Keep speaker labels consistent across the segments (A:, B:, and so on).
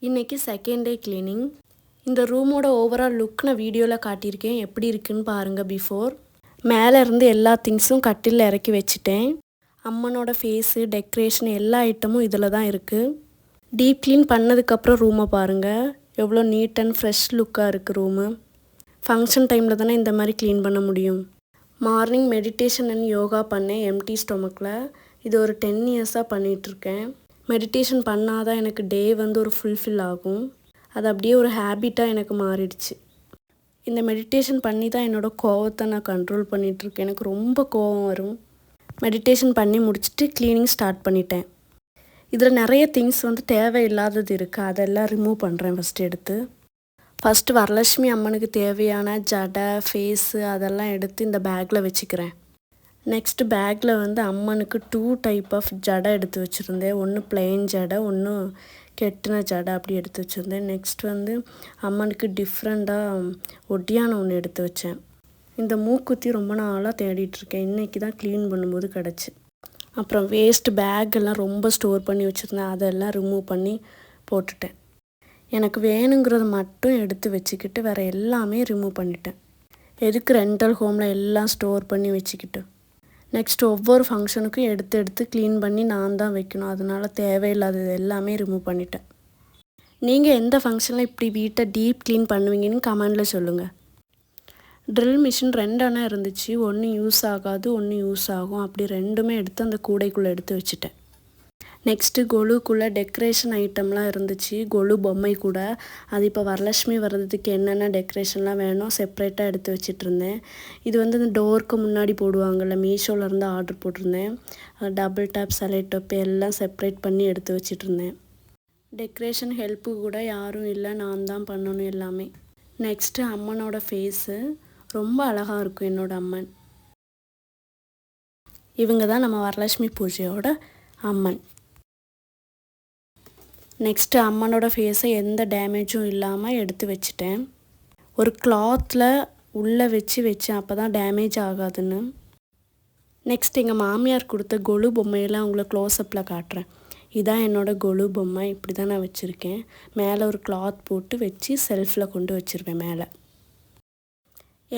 A: இன்றைக்கி second day cleaning. இந்த ரூமோட ஓவரால் லுக் நான் வீடியோவில் காட்டியிருக்கேன். எப்படி இருக்குன்னு பாருங்கள். பிஃபோர் மேலே இருந்து எல்லா திங்ஸும் கட்டிலில் இறக்கி வச்சுட்டேன். அம்மனோட ஃபேஸு, டெக்கரேஷன் எல்லா ஐட்டமும் இதில் தான் இருக்குது. டீப் க்ளீன் பண்ணதுக்கப்புறம் ரூமை பாருங்கள். எவ்வளோ நீட் அண்ட் ஃப்ரெஷ் லுக்காக இருக்குது ரூமு. ஃபங்க்ஷன் டைமில் தானே இந்த மாதிரி க்ளீன் பண்ண முடியும். மார்னிங் மெடிடேஷன் அண்ட் யோகா பண்ணேன் எம்டி ஸ்டொமக்கில். இது ஒரு 10 இயர்ஸாக பண்ணிகிட்ருக்கேன். மெடிடேஷன் பண்ணால் தான் எனக்கு டே ஒரு ஃபுல்ஃபில் ஆகும். அது அப்படியே ஒரு ஹேபிட்டாக எனக்கு மாறிடுச்சு. இந்த மெடிடேஷன் பண்ணி தான் என்னோடய கோவத்தை நான் கண்ட்ரோல் பண்ணிகிட்ருக்கேன். எனக்கு ரொம்ப கோவம் வரும். மெடிடேஷன் பண்ணி முடிச்சுட்டு க்ளீனிங் ஸ்டார்ட் பண்ணிட்டேன். இதில் நிறைய திங்ஸ் தேவையில்லாதது இருக்குது. அதெல்லாம் ரிமூவ் பண்ணுறேன் ஃபஸ்ட்டு வரலட்சுமி அம்மனுக்கு தேவையான ஜடை, ஃபேஸு அதெல்லாம் எடுத்து இந்த பேக்கில் வச்சுக்கிறேன். நெக்ஸ்ட்டு பேக்கில் அம்மனுக்கு 2 டைப் ஆஃப் ஜடை எடுத்து வச்சுருந்தேன். ஒன்று பிளெயின் ஜடை, ஒன்று கெட்டின ஜடை அப்படி எடுத்து வச்சுருந்தேன். நெக்ஸ்ட் அம்மனுக்கு டிஃப்ரெண்ட்டாக ஒட்டியானம் ஒன்று எடுத்து வச்சேன். இந்த மூக்குத்தி ரொம்ப நாளாக தேடிட்டுருக்கேன். இன்றைக்கி தான் க்ளீன் பண்ணும்போது கிடச்சி. அப்புறம் வேஸ்ட் பேக்கெல்லாம் ரொம்ப ஸ்டோர் பண்ணி வச்சுருந்தேன். அதெல்லாம் ரிமூவ் பண்ணி போட்டுட்டேன். எனக்கு வேணுங்கிறத மட்டும் எடுத்து வச்சுக்கிட்டு வேறு எல்லாமே ரிமூவ் பண்ணிட்டேன். எதுக்கு ரெண்டல் ஹோமில் எல்லாம் ஸ்டோர் பண்ணி வச்சுக்கிட்டு. நெக்ஸ்ட் ஒவ்வொரு ஃபங்க்ஷனுக்கும் எடுத்து க்ளீன் பண்ணி நான் தான் வைக்கணும். அதனால் தேவையில்லாதது எல்லாமே ரிமூவ் பண்ணிட்டேன். நீங்கள் எந்த ஃபங்க்ஷனில் இப்படி வீட்டை டீப் க்ளீன் பண்ணுவீங்கன்னு கமெண்டில் சொல்லுங்கள். ட்ரில் மிஷின் 2 இருந்துச்சு. ஒன்று யூஸ் ஆகாது, ஒன்று யூஸ் ஆகும். அப்படி 2மே எடுத்து அந்த கூடைக்குள்ளே எடுத்து வச்சுட்டேன். நெக்ஸ்ட்டு கொலுக்குள்ளே டெக்கரேஷன் ஐட்டம்லாம் இருந்துச்சு. கொலு பொம்மை கூட. அது இப்போ வரலட்சுமி வர்றதுக்கு என்னென்ன டெக்கரேஷன்லாம் வேணும் செப்ரேட்டாக எடுத்து வச்சிட்ருந்தேன். இது இந்த டோருக்கு முன்னாடி போடுவாங்கள்ல, மீஷோலேருந்து ஆர்டர் போட்டிருந்தேன். டபுள் டாப், செலோடேப் எல்லாம் செப்ரேட் பண்ணி எடுத்து வச்சிட்ருந்தேன். டெக்கரேஷன் ஹெல்ப்பு கூட யாரும் இல்லை, நான் தான் பண்ணணும் எல்லாமே. நெக்ஸ்ட்டு அம்மனோட ஃபேஸு ரொம்ப அழகாக இருக்கும். என்னோடய அம்மன் இவங்க தான் நம்ம வரலட்சுமி பூஜையோட அம்மன். நெக்ஸ்ட்டு அம்மனோட ஃபேஸை எந்த டேமேஜும் இல்லாமல் எடுத்து வச்சுட்டேன். ஒரு கிளாத்தில் உள்ளே வச்சேன், அப்போ தான் டேமேஜ் ஆகாதுன்னு. நெக்ஸ்ட் எங்கள் மாமியார் கொடுத்த கொலு பொம்மையெல்லாம் உங்களை க்ளோஸ்அப்பில் காட்டுறேன். இதான் என்னோடய கொலு பொம்மை. இப்படி தான் நான் வச்சுருக்கேன். மேலே ஒரு கிளாத் போட்டு வச்சு செல்ஃபில் கொண்டு வச்சுருவேன். மேலே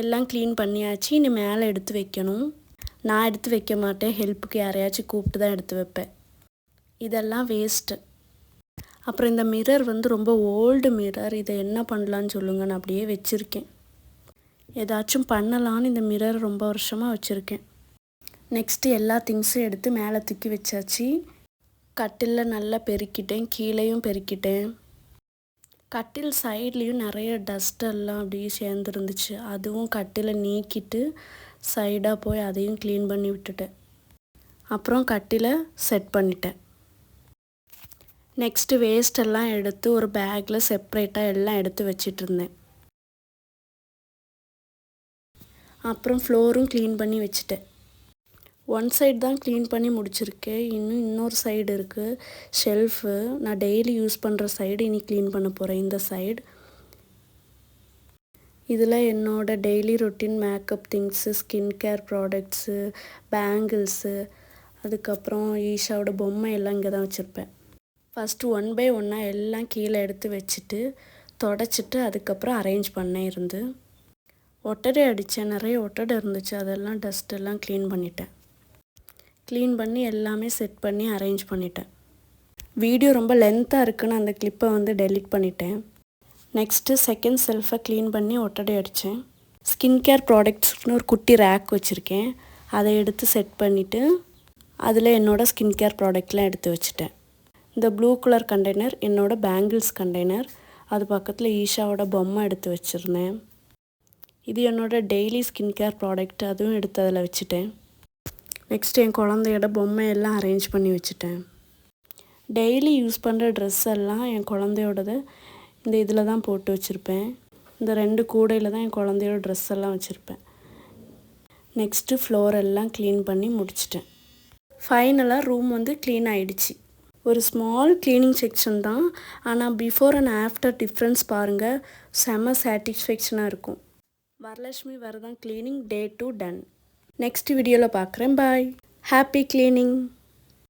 A: எல்லாம் க்ளீன் பண்ணியாச்சு. இனி மேலே எடுத்து வைக்கணும். நான் எடுத்து வைக்க மாட்டேன், ஹெல்ப்புக்கு யாரையாச்சும் கூப்பிட்டு தான் எடுத்து வைப்பேன். இதெல்லாம் வேஸ்ட்டு. அப்புறம் இந்த மிரர் ரொம்ப ஓல்டு மிரர். இதை என்ன பண்ணலான்னு சொல்லுங்கள். நான் அப்படியே வச்சுருக்கேன். ஏதாச்சும் பண்ணலான்னு இந்த மிரர் ரொம்ப வருஷமாக வச்சுருக்கேன். நெக்ஸ்ட்டு எல்லா திங்ஸும் எடுத்து மேலே தூக்கி வச்சாச்சு. கட்டிலில் நல்லா பெருக்கிட்டேன், கீழேயும் பெருக்கிட்டேன். கட்டில் சைட்லேயும் நிறைய டஸ்டெல்லாம் அப்படியே சேர்ந்துருந்துச்சு. அதுவும் கட்டிலை நீக்கிட்டு சைடாக போய் அதையும் க்ளீன் பண்ணி விட்டுட்டேன். அப்புறம் கட்டிலை செட் பண்ணிட்டேன். நெக்ஸ்ட்டு வேஸ்டெல்லாம் எடுத்து ஒரு பேக்கில் செப்ரேட்டாக எல்லாம் எடுத்து வச்சிட்ருந்தேன். அப்புறம் ஃப்ளோரும் க்ளீன் பண்ணி வச்சுட்டேன். ஒன் சைடு தான் க்ளீன் பண்ணி முடிச்சிருக்கேன். இன்னொரு சைடு இருக்குது, ஷெல்ஃபு. நான் டெய்லி யூஸ் பண்ணுற சைடு இனி க்ளீன் பண்ண போகிறேன். இந்த சைடு இதில் என்னோடய daily routine makeup things, skin care products, bangles, அதுக்கப்புறம் ஈஷாவோட பொம்மை எல்லாம் இங்கே தான் வச்சுருப்பேன். ஃபஸ்ட்டு 1 by 1 எல்லாம் கீழே எடுத்து வச்சுட்டு தொடச்சிட்டு அதுக்கப்புறம் அரேஞ்ச் பண்ணேன். ஒட்டடை அடித்தேன். நிறைய ஒட்டடை இருந்துச்சு. அதெல்லாம் டஸ்ட்டெல்லாம் க்ளீன் பண்ணிட்டேன். க்ளீன் பண்ணி எல்லாமே செட் பண்ணி அரேஞ்ச் பண்ணிட்டேன். வீடியோ ரொம்ப லென்த்தாக இருக்குன்னு அந்த கிளிப்பை டெலீட் பண்ணிட்டேன். நெக்ஸ்ட்டு செகண்ட் செல்ஃபை க்ளீன் பண்ணி ஒட்டடை அடித்தேன். ஸ்கின் கேர் ப்ராடக்ட்ஸ்னு ஒரு குட்டி ரேக் வச்சுருக்கேன். அதை எடுத்து செட் பண்ணிவிட்டு அதில் என்னோடய ஸ்கின் கேர் ப்ராடக்ட்லாம் எடுத்து வச்சுட்டேன். இந்த ப்ளூ கலர் கண்டெய்னர் என்னோடய பேங்கிள்ஸ் கண்டெய்னர். அது பக்கத்தில் ஈஷாவோட பொம்மை எடுத்து வச்சுருந்தேன். இது என்னோடய டெய்லி ஸ்கின் கேர் ப்ராடக்ட். அதுவும் எடுத்து அதில் வச்சுட்டேன். நெக்ஸ்ட் என் குழந்தையோட பொம்மை எல்லாம் அரேஞ்ச் பண்ணி வச்சுட்டேன். டெய்லி யூஸ் பண்ணுற ட்ரெஸ் எல்லாம் என் குழந்தையோடது இந்த இதில் தான் போட்டு வச்சுருப்பேன். இந்த 2 கூடையில் தான் என் குழந்தையோட ட்ரெஸ் எல்லாம் வச்சுருப்பேன். நெக்ஸ்ட்டு ஃப்ளோர் எல்லாம் க்ளீன் பண்ணி முடிச்சிட்டேன். ஃபைனலாக ரூம் க்ளீன் ஆகிடுச்சு. ஒரு ஸ்மால் க்ளீனிங் செக்ஷன் தான். ஆனால் பிஃபோர் அண்ட் ஆஃப்டர் டிஃப்ரென்ஸ் பாருங்கள். செம்ம சாட்டிஸ்ஃபேக்ஷனாக இருக்கும். வரலட்சுமி வரதான் க்ளீனிங் டே 2 டன். நெக்ஸ்ட் வீடியோவில் பார்க்குறேன். பாய். Happy cleaning.